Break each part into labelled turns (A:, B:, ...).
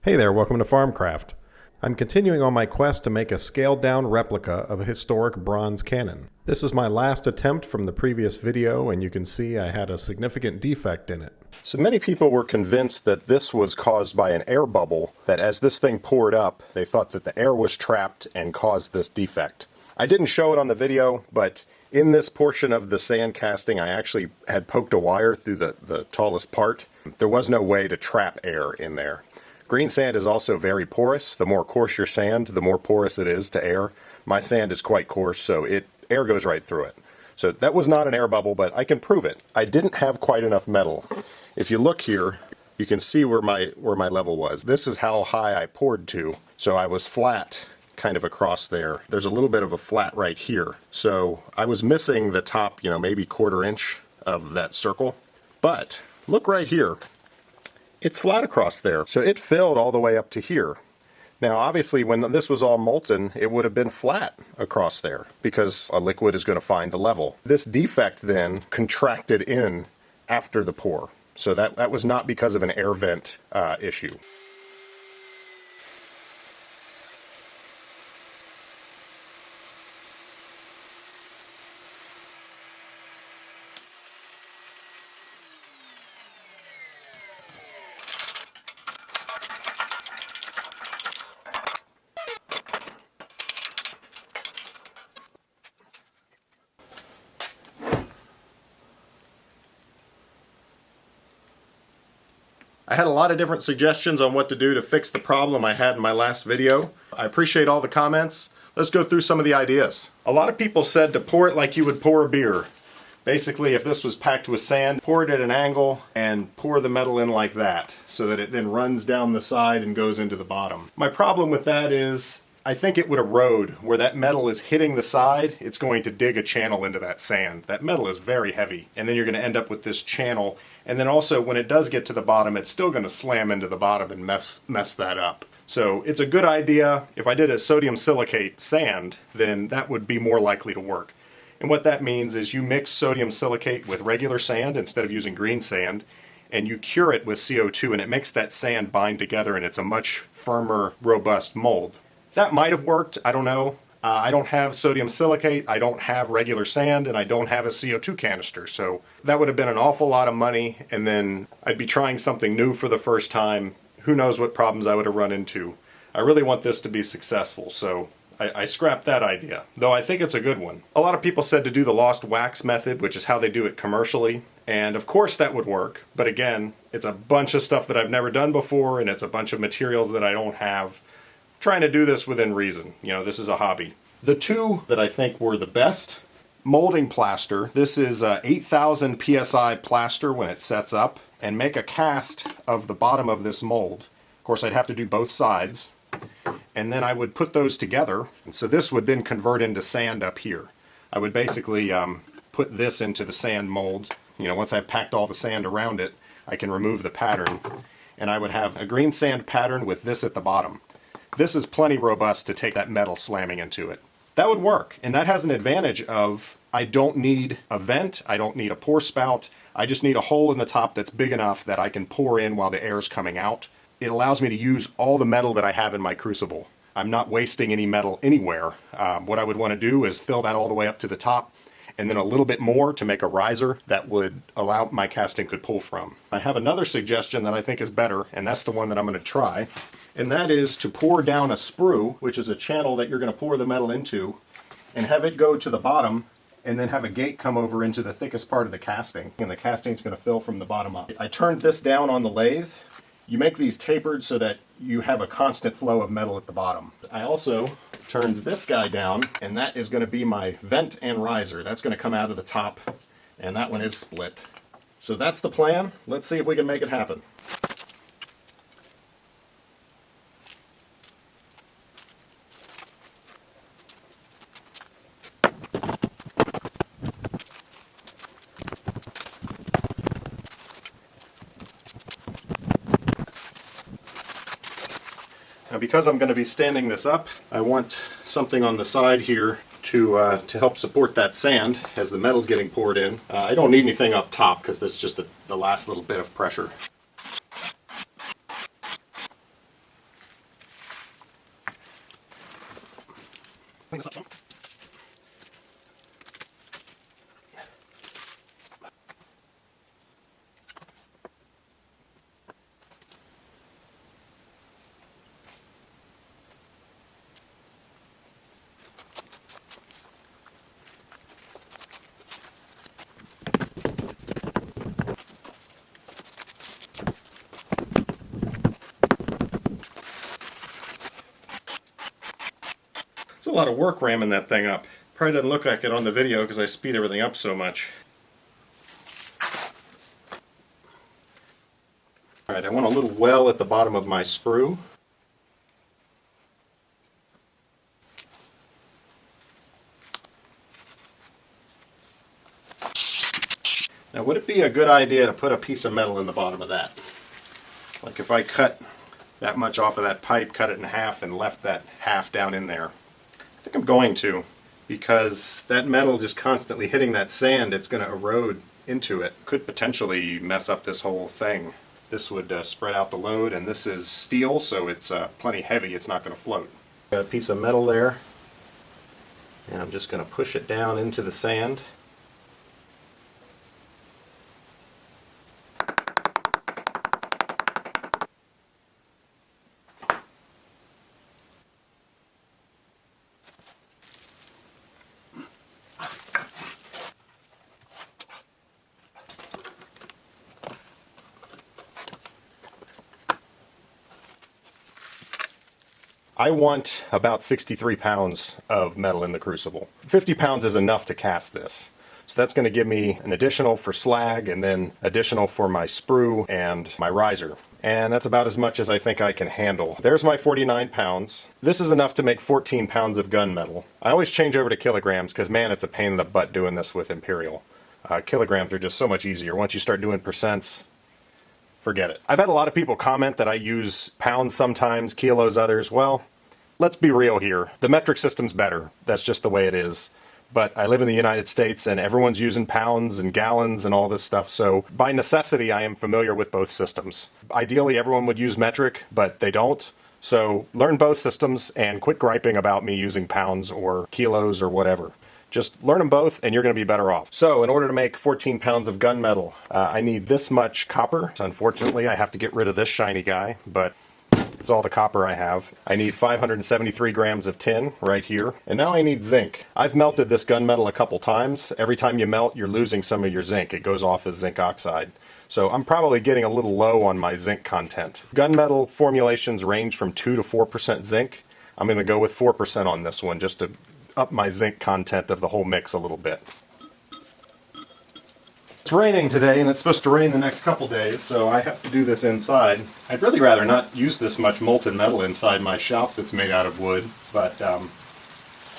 A: Hey there, welcome to FarmCraft. I'm continuing on my quest to make a scaled-down replica of a historic bronze cannon. This is my last attempt from the previous video, and you can see I had a significant defect in it. So many people were convinced that this was caused by an air bubble, that as this thing poured up, they thought that the air was trapped and caused this defect. I didn't show it on the video, but in this portion of the sand casting, I actually had poked a wire through the tallest part. There was no way to trap air in there. Greensand is also very porous. The more coarse your sand, the more porous it is to air. My sand is quite coarse, so air goes right through it. So that was not an air bubble, but I can prove it. I didn't have quite enough metal. If you look here, you can see where my level was. This is how high I poured to. So I was flat kind of across there. There's a little bit of a flat right here. So I was missing the top, maybe quarter inch of that circle. But look right here. It's flat across there, so it filled all the way up to here. Now obviously when this was all molten, it would have been flat across there because a liquid is going to find the level. This defect then contracted in after the pour, so that was not because of an air vent issue. I had a lot of different suggestions on what to do to fix the problem I had in my last video. I appreciate all the comments. Let's go through some of the ideas. A lot of people said to pour it like you would pour a beer. Basically, if this was packed with sand, pour it at an angle and pour the metal in like that so that it then runs down the side and goes into the bottom. My problem with that is I think it would erode. Where that metal is hitting the side, it's going to dig a channel into that sand. That metal is very heavy, and then you're going to end up with this channel. And then also, when it does get to the bottom, it's still going to slam into the bottom and mess that up. So it's a good idea. If I did a sodium silicate sand, then that would be more likely to work. And what that means is you mix sodium silicate with regular sand instead of using green sand, and you cure it with CO2, and it makes that sand bind together, and it's a much firmer, robust mold. That might have worked, I don't know. I don't have sodium silicate, I don't have regular sand, and I don't have a CO2 canister, so that would have been an awful lot of money, and then I'd be trying something new for the first time. Who knows what problems I would have run into. I really want this to be successful, so I scrapped that idea, though I think it's a good one. A lot of people said to do the lost wax method, which is how they do it commercially, and of course that would work, but again, it's a bunch of stuff that I've never done before, and it's a bunch of materials that I don't have. Trying to do this within reason. This is a hobby. The two that I think were the best, molding plaster. This is 8,000 psi plaster when it sets up, and make a cast of the bottom of this mold. Of course, I'd have to do both sides, and then I would put those together, and so this would then convert into sand up here. I would basically put this into the sand mold. Once I've packed all the sand around it, I can remove the pattern, and I would have a green sand pattern with this at the bottom. This is plenty robust to take that metal slamming into it. That would work, and that has an advantage of I don't need a vent, I don't need a pour spout, I just need a hole in the top that's big enough that I can pour in while the air is coming out. It allows me to use all the metal that I have in my crucible. I'm not wasting any metal anywhere. What I would want to do is fill that all the way up to the top, and then a little bit more to make a riser that would allow my casting could pull from. I have another suggestion that I think is better, and that's the one that I'm going to try. And that is to pour down a sprue, which is a channel that you're going to pour the metal into, and have it go to the bottom, and then have a gate come over into the thickest part of the casting, and the casting is going to fill from the bottom up. I turned this down on the lathe. You make these tapered so that you have a constant flow of metal at the bottom. I also turned this guy down, and that is going to be my vent and riser. That's going to come out of the top, and that one is split. So that's the plan. Let's see if we can make it happen. Now because I'm going to be standing this up, I want something on the side here to help support that sand as the metal's getting poured in. I don't need anything up top because that's just the last little bit of pressure. clean this up some. It's a lot of work ramming that thing up. Probably doesn't look like it on the video because I speed everything up so much. Alright, I want a little well at the bottom of my sprue. Now would it be a good idea to put a piece of metal in the bottom of that? Like if I cut that much off of that pipe, cut it in half and left that half down in there. I think I'm going to, because that metal just constantly hitting that sand, it's going to erode into it. Could potentially mess up this whole thing. This would spread out the load, and this is steel, so it's plenty heavy, it's not going to float. Got a piece of metal there, and I'm just going to push it down into the sand. I want about 63 pounds of metal in the crucible. 50 pounds is enough to cast this. So that's going to give me an additional for slag and then additional for my sprue and my riser. And that's about as much as I think I can handle. There's my 49 pounds. This is enough to make 14 pounds of gunmetal. I always change over to kilograms because, man, it's a pain in the butt doing this with Imperial. Kilograms are just so much easier. Once you start doing percents, forget it. I've had a lot of people comment that I use pounds sometimes, kilos others. Well, let's be real here. The metric system's better. That's just the way it is. But I live in the United States and everyone's using pounds and gallons and all this stuff, so by necessity I am familiar with both systems. Ideally everyone would use metric, but they don't. So learn both systems and quit griping about me using pounds or kilos or whatever. Just learn them both and you're going to be better off. So in order to make 14 pounds of gunmetal, I need this much copper. Unfortunately I have to get rid of this shiny guy, but it's all the copper I have. I need 573 grams of tin right here. And now I need zinc. I've melted this gunmetal a couple times. Every time you melt, you're losing some of your zinc. It goes off as zinc oxide. So I'm probably getting a little low on my zinc content. Gunmetal formulations range from 2 to 4% zinc. I'm going to go with 4% on this one just to up my zinc content of the whole mix a little bit. It's raining today and it's supposed to rain the next couple days, so I have to do this inside. I'd really rather not use this much molten metal inside my shop that's made out of wood, but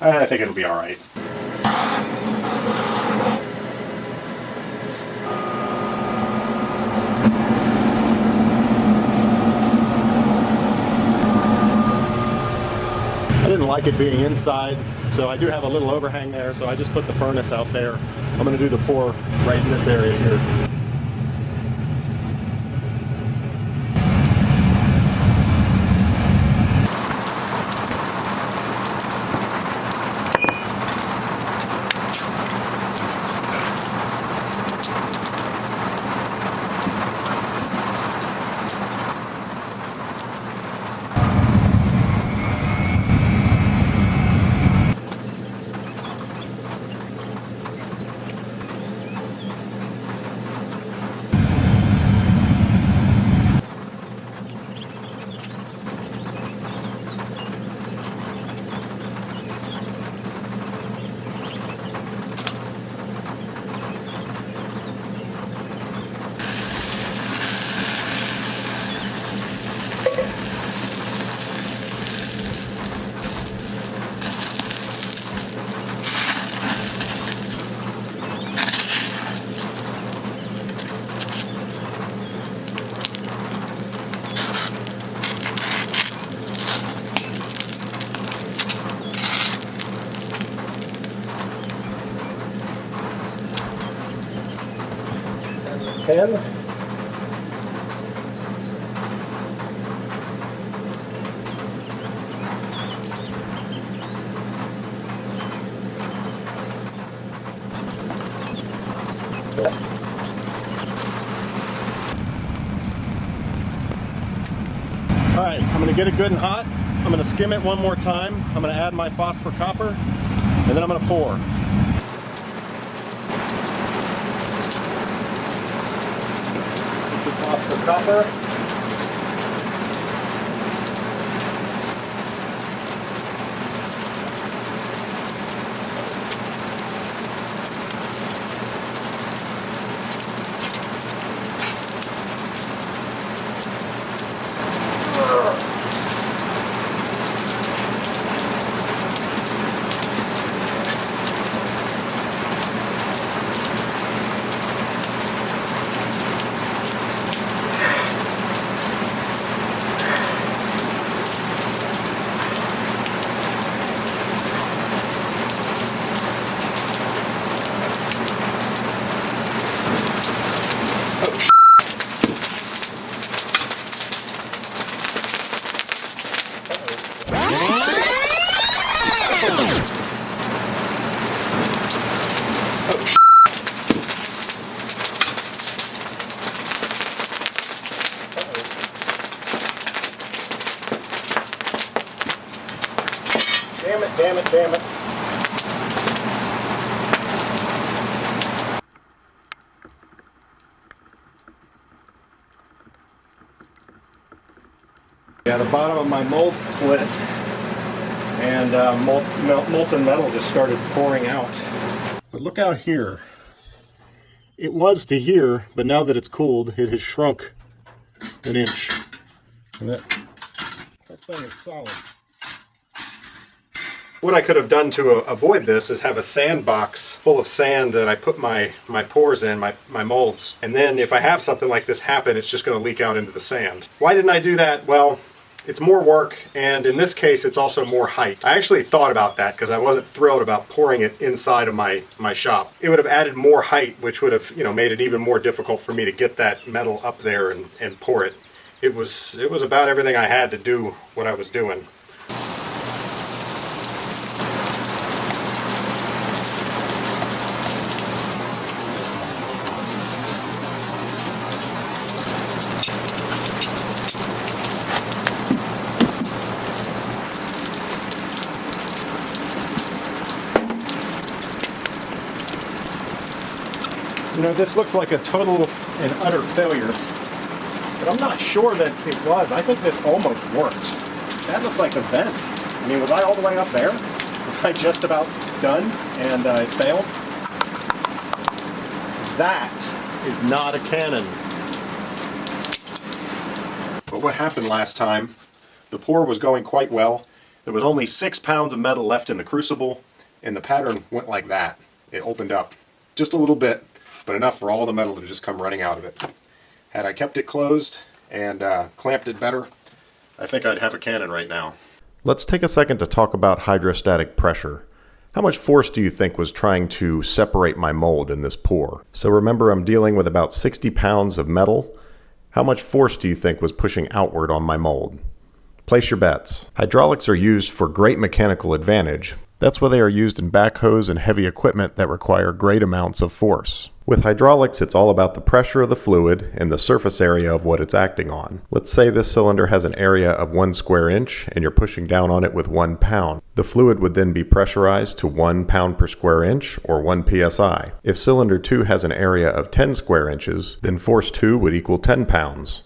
A: I think it'll be alright. I didn't like it being inside, so I do have a little overhang there, so I just put the furnace out there. I'm going to do the pour right in this area here. And 10. All right, I'm gonna get it good and hot. I'm gonna skim it one more time. I'm gonna add my phosphor copper, and then I'm gonna pour. This is the phosphor copper. Damn it. Yeah, the bottom of my mold split, and molten metal just started pouring out. But look out here. It was to here, but now that it's cooled, it has shrunk an inch. And that thing is solid. What I could have done to avoid this is have a sandbox full of sand that I put my pores in, my molds. And then if I have something like this happen, it's just going to leak out into the sand. Why didn't I do that? Well, it's more work, and in this case, it's also more height. I actually thought about that because I wasn't thrilled about pouring it inside of my shop. It would have added more height, which would have, made it even more difficult for me to get that metal up there and pour it. It was about everything I had to do what I was doing. This looks like a total and utter failure, but I'm not sure that it was. I think this almost worked. That looks like a vent. I mean, was I all the way up there? Was I just about done and it failed? That is not a cannon. But what happened last time, the pour was going quite well. There was only 6 pounds of metal left in the crucible, and the pattern went like that. It opened up just a little bit, but enough for all the metal to just come running out of it. Had I kept it closed and clamped it better, I think I'd have a cannon right now. Let's take a second to talk about hydrostatic pressure. How much force do you think was trying to separate my mold in this pour? So remember, I'm dealing with about 60 pounds of metal. How much force do you think was pushing outward on my mold? Place your bets. Hydraulics are used for great mechanical advantage. That's why they are used in backhoes and heavy equipment that require great amounts of force. With hydraulics, it's all about the pressure of the fluid and the surface area of what it's acting on. Let's say this cylinder has an area of 1 square inch and you're pushing down on it with 1 pound. The fluid would then be pressurized to 1 pound per square inch, or 1 psi. If cylinder 2 has an area of 10 square inches, then force 2 would equal 10 pounds.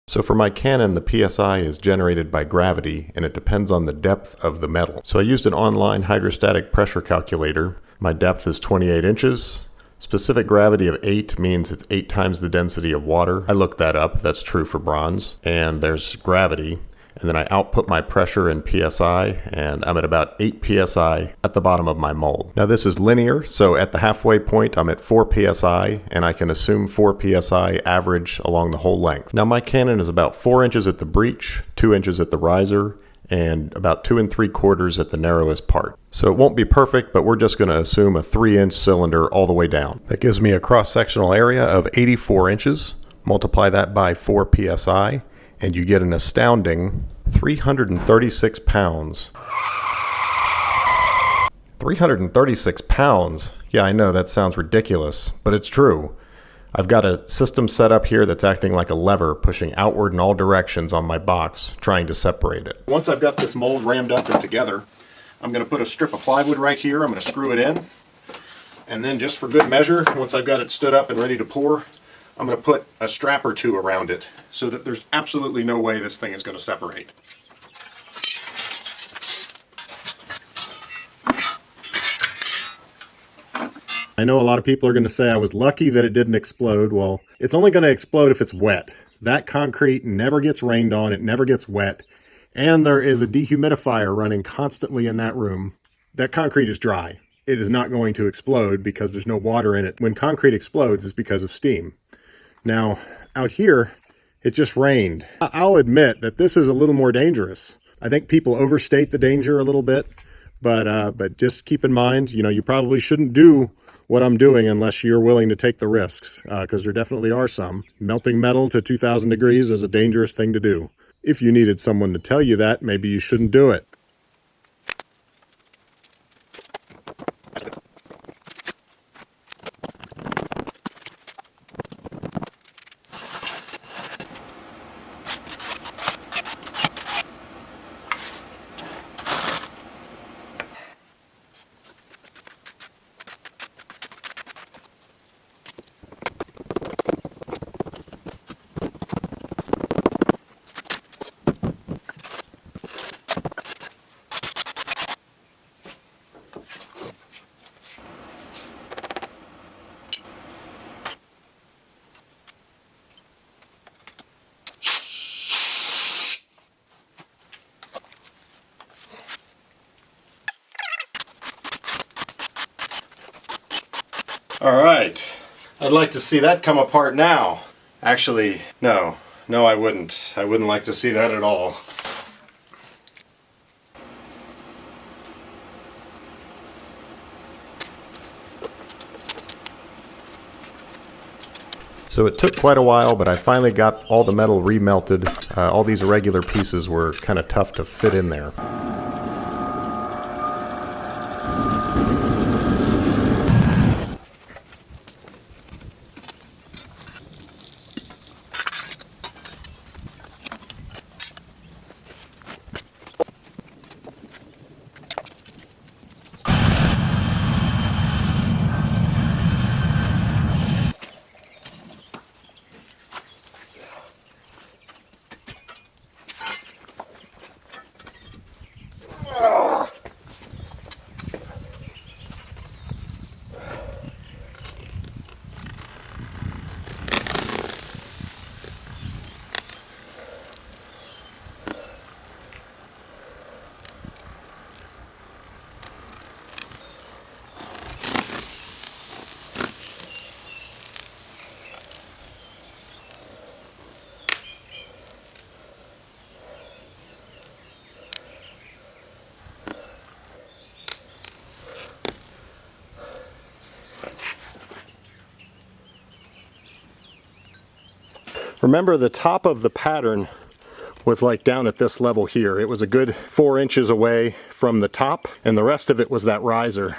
A: So for my cannon, the PSI is generated by gravity, and it depends on the depth of the metal. So I used an online hydrostatic pressure calculator. My depth is 28 inches. Specific gravity of 8 means it's 8 times the density of water. I looked that up. That's true for bronze. And there's gravity. And then I output my pressure in PSI, and I'm at about 8 PSI at the bottom of my mold. Now this is linear, so at the halfway point I'm at 4 PSI, and I can assume 4 PSI average along the whole length. Now my cannon is about 4 inches at the breech, 2 inches at the riser, and about 2 3/4 at the narrowest part. So it won't be perfect, but we're just going to assume a 3-inch cylinder all the way down. That gives me a cross-sectional area of 84 inches. Multiply that by 4 PSI, and you get an astounding 336 pounds. 336 pounds? Yeah, I know that sounds ridiculous, but it's true. I've got a system set up here that's acting like a lever, pushing outward in all directions on my box, trying to separate it. Once I've got this mold rammed up and together, I'm going to put a strip of plywood right here. I'm going to screw it in. And then just for good measure, once I've got it stood up and ready to pour, I'm going to put a strap or two around it so that there's absolutely no way this thing is going to separate. I know a lot of people are going to say I was lucky that it didn't explode. Well, it's only going to explode if it's wet. That concrete never gets rained on, it never gets wet, and there is a dehumidifier running constantly in that room. That concrete is dry. It is not going to explode because there's no water in it. When concrete explodes, it's because of steam. Now, out here, it just rained. I'll admit that this is a little more dangerous. I think people overstate the danger a little bit, but just keep in mind, you probably shouldn't do what I'm doing unless you're willing to take the risks, because there definitely are some. Melting metal to 2,000 degrees is a dangerous thing to do. If you needed someone to tell you that, maybe you shouldn't do it. All right, I'd like to see that come apart now. Actually, no, I wouldn't. I wouldn't like to see that at all. So it took quite a while, but I finally got all the metal remelted. All these irregular pieces were kind of tough to fit in there. Remember, the top of the pattern was like down at this level here. It was a good 4 inches away from the top, and the rest of it was that riser.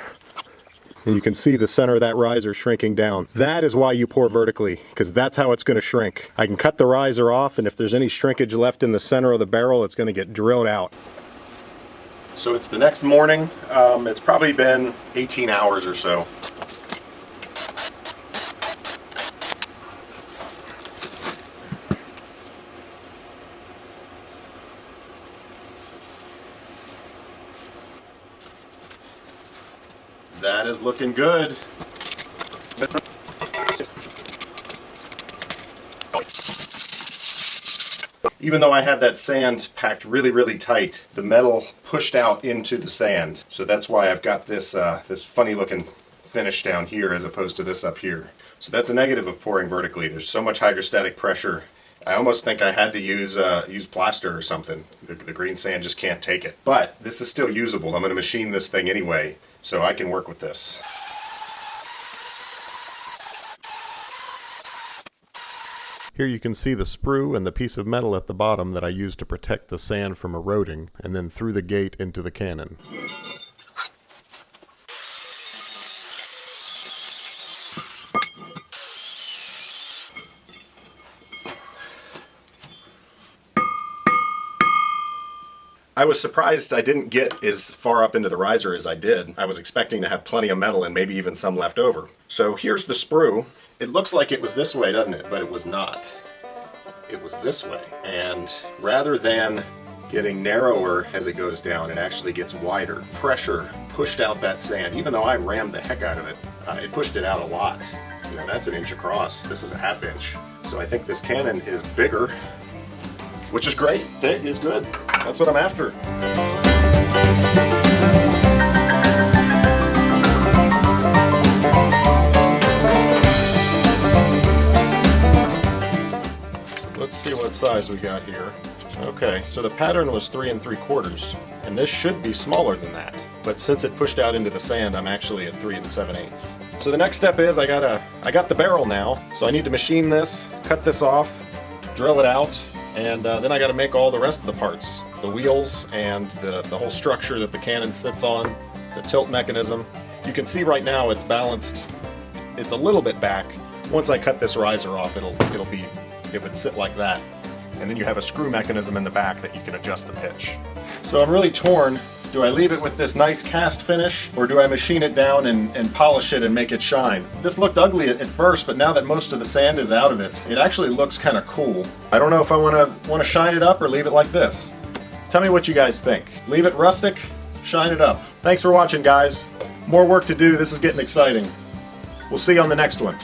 A: And you can see the center of that riser shrinking down. That is why you pour vertically, because that's how it's going to shrink. I can cut the riser off, and if there's any shrinkage left in the center of the barrel, it's going to get drilled out. So it's the next morning. It's probably been 18 hours or so. That is looking good. Even though I had that sand packed really, really tight, the metal pushed out into the sand. So that's why I've got this this funny looking finish down here as opposed to this up here. So that's a negative of pouring vertically. There's so much hydrostatic pressure. I almost think I had to use plaster or something. The green sand just can't take it. But this is still usable. I'm going to machine this thing anyway, so I can work with this. Here you can see the sprue and the piece of metal at the bottom that I used to protect the sand from eroding, and then through the gate into the cannon. I was surprised I didn't get as far up into the riser as I did. I was expecting to have plenty of metal and maybe even some left over. So here's the sprue. It looks like it was this way, doesn't it? But it was not. It was this way. And rather than getting narrower as it goes down, it actually gets wider. Pressure pushed out that sand. Even though I rammed the heck out of it, it pushed it out a lot. You know, that's an inch across. This is a ½ inch. So I think this cannon is bigger, which is great. Big is good. That's what I'm after. Let's see what size we got here. Okay, so the pattern was 3 3/4, and this should be smaller than that. But since it pushed out into the sand, I'm actually at 3 7/8. So the next step is I got the barrel now, so I need to machine this, cut this off, drill it out, and then I got to make all the rest of the parts. The wheels and the whole structure that the cannon sits on, the tilt mechanism. You can see right now it's balanced. It's a little bit back. Once I cut this riser off, it would sit like that. And then you have a screw mechanism in the back that you can adjust the pitch. So I'm really torn. Do I leave it with this nice cast finish, or do I machine it down and polish it and make it shine? This looked ugly at first, but now that most of the sand is out of it, it actually looks kind of cool. I don't know if I want to shine it up or leave it like this. Tell me what you guys think. Leave it rustic, shine it up. Thanks for watching, guys. More work to do. This is getting exciting. We'll see you on the next one.